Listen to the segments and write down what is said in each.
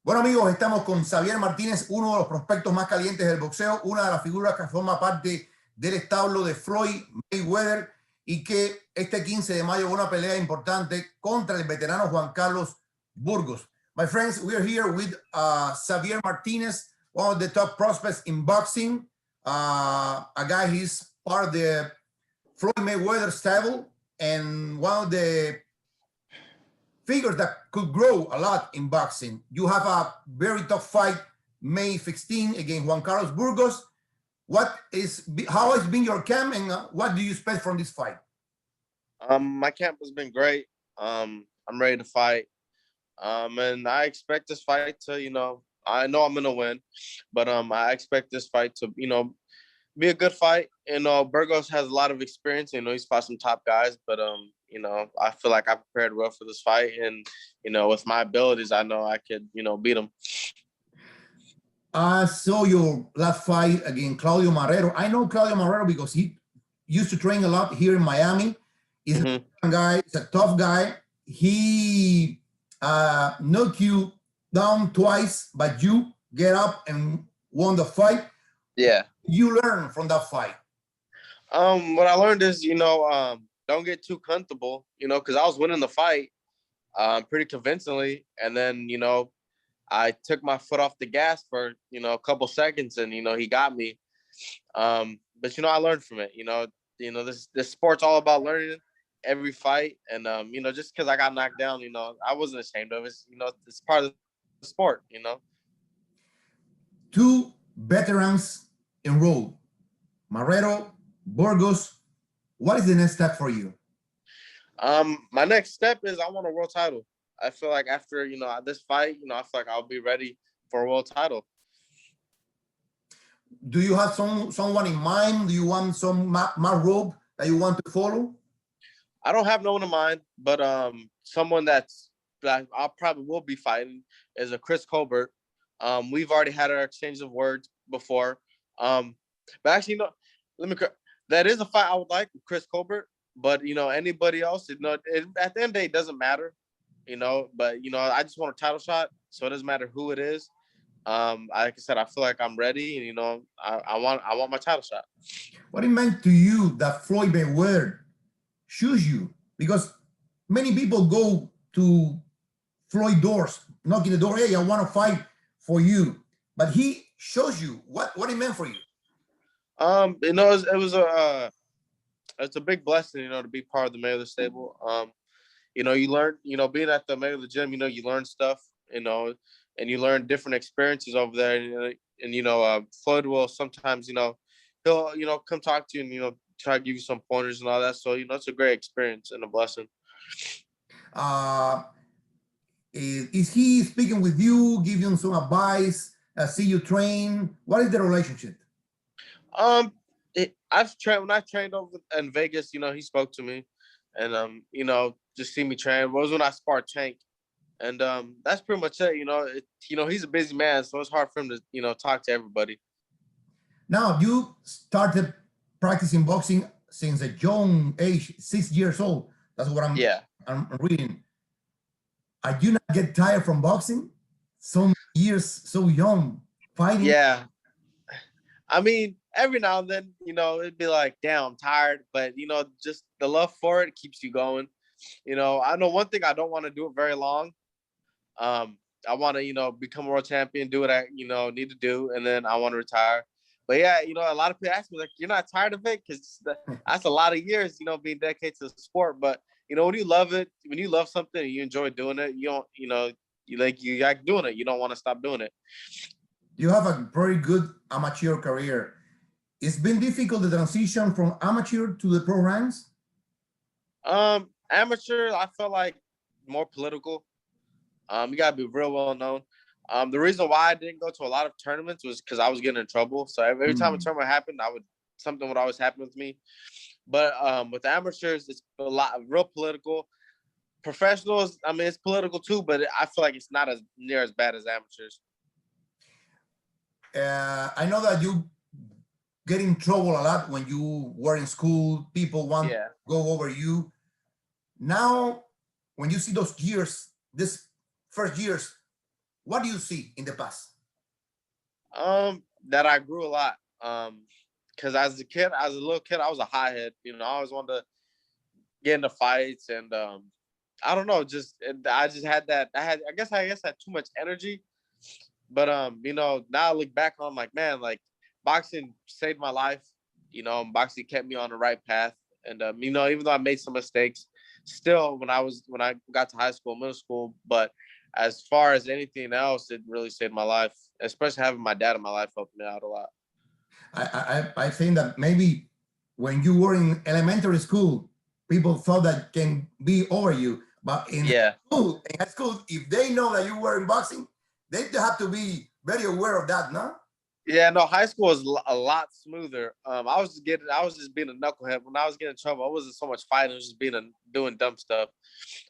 Bueno, amigos, estamos con Xavier Martínez, uno de los prospectos más calientes del boxeo, una de las figuras que forma parte del establo de Floyd Mayweather y que este 15 de mayo va una pelea importante contra el veterano Juan Carlos Burgos. My friends, we are here with Xavier Martínez, one of the top prospects in boxing, a guy who's part of the Floyd Mayweather stable and one of the figures that could grow a lot in boxing. You have a very tough fight May 15 against Juan Carlos Burgos. How has been your camp and what do you expect from this fight? My camp has been great. I'm ready to fight. And I expect this fight to, I know I'm gonna win, but I expect this fight to, be a good fight. Burgos has a lot of experience. He's fought some top guys, but I feel like I prepared well for this fight, and with my abilities, I know I could, beat him. I saw your last fight against Claudio Marrero. I know Claudio Marrero because he used to train a lot here in Miami. He's a guy, he's a tough guy. He knocked you down twice, but you get up and won the fight. Yeah. You learn from that fight. What I learned is, don't get too comfortable, because I was winning the fight pretty convincingly. And then, I took my foot off the gas for, a couple seconds and, he got me. But, I learned from it. This sport's all about learning every fight. And, just because I got knocked down, I wasn't ashamed of it. It's part of the sport, Two veterans enrolled, Marrero, Burgos. What is the next step for you? My next step is I want a world title. I feel like after, this fight, I feel like I'll be ready for a world title. Do you have someone in mind? Do you want some rope that you want to follow? I don't have no one in mind, but someone that I probably will be fighting is a Chris Colbert. We've already had our exchange of words before. But actually, that is a fight I would like with Chris Colbert. But, anybody else, at the end of the day, it doesn't matter, But, I just want a title shot, so it doesn't matter who it is. Like I said, I feel like I'm ready, and, I want my title shot. What it meant to you that Floyd Mayweather choose you? Because many people go to Floyd doors, knocking the door, hey, I want to fight for you. But he shows you what it meant for you. It's a big blessing, to be part of the Mayweather stable. You learn, being at the Mayweather gym, you learn stuff, and you learn different experiences over there. And Floyd will sometimes, he'll, come talk to you and, try to give you some pointers and all that. So, it's a great experience and a blessing. Is he speaking with you, giving some advice, see you train? What is the relationship? When I trained over in Vegas, he spoke to me and, just see me train. It was when I sparred Tank. And that's pretty much it. He's a busy man, so it's hard for him to, talk to everybody. Now, you started practicing boxing since a young age, 6 years old. That's what I'm reading. Are you not get tired from boxing? So many years, so young, fighting? Yeah. I mean, every now and then, it'd be like, damn, I'm tired. But, just the love for it keeps you going. I know one thing, I don't want to do it very long. I want to, become a world champion, do what I, need to do. And then I want to retire. But yeah, a lot of people ask me, like, you're not tired of it? Because that's a lot of years, being dedicated to the sport. But, when you love it, when you love something and you enjoy doing it, you don't, you like doing it. You don't want to stop doing it. You have a very good amateur career. It's been difficult, the transition from amateur to the pro ranks? Amateur, I felt like more political. You got to be real well known. The reason why I didn't go to a lot of tournaments was because I was getting in trouble. So every time a tournament happened, something would always happen with me. But with amateurs, it's a lot real political. Professionals, I mean, it's political too, but I feel like it's not as near as bad as amateurs. I know that you get in trouble a lot when you were in school. People want to go over you. Now, when you see those years, this first years, What do you see in the past? That I grew a lot. Because as a little kid, I was a hothead. You know, I always wanted to get into fights, and I don't know, I just had that. I guess I had too much energy. But you know, now I look back on, like, man, like, boxing saved my life. You know, boxing kept me on the right path. And you know, even though I made some mistakes, still when I got to high school, middle school, but as far as anything else, it really saved my life. Especially having my dad in my life helped me out a lot. I think that maybe when you were in elementary school, people thought that can be over you. But in high school, if they know that you were in boxing, they have to be very aware of that, no? Yeah, no, high school was a lot smoother. I was just being a knucklehead. When I was getting in trouble, I wasn't so much fighting, I was just doing dumb stuff.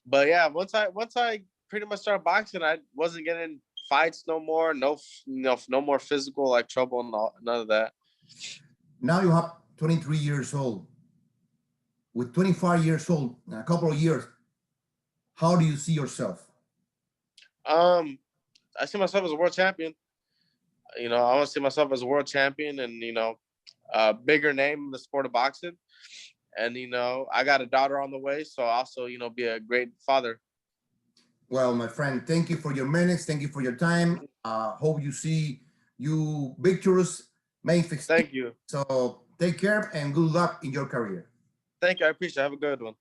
But yeah, once I pretty much started boxing, I wasn't getting fights no more. No more physical like trouble and none of that. Now you have 23 years old. With 25 years old, in a couple of years, how do you see yourself? I see myself as a world champion. You know, I want to see myself as a world champion, and you know, a bigger name in the sport of boxing. And you know, I got a daughter on the way, so I'll also, you know, be a great father. Well, my friend, thank you for your minutes. Thank you for your time. Hope you see you victorious May 15th. Thank you. So take care and good luck in your career. Thank you. I appreciate it. Have a good one.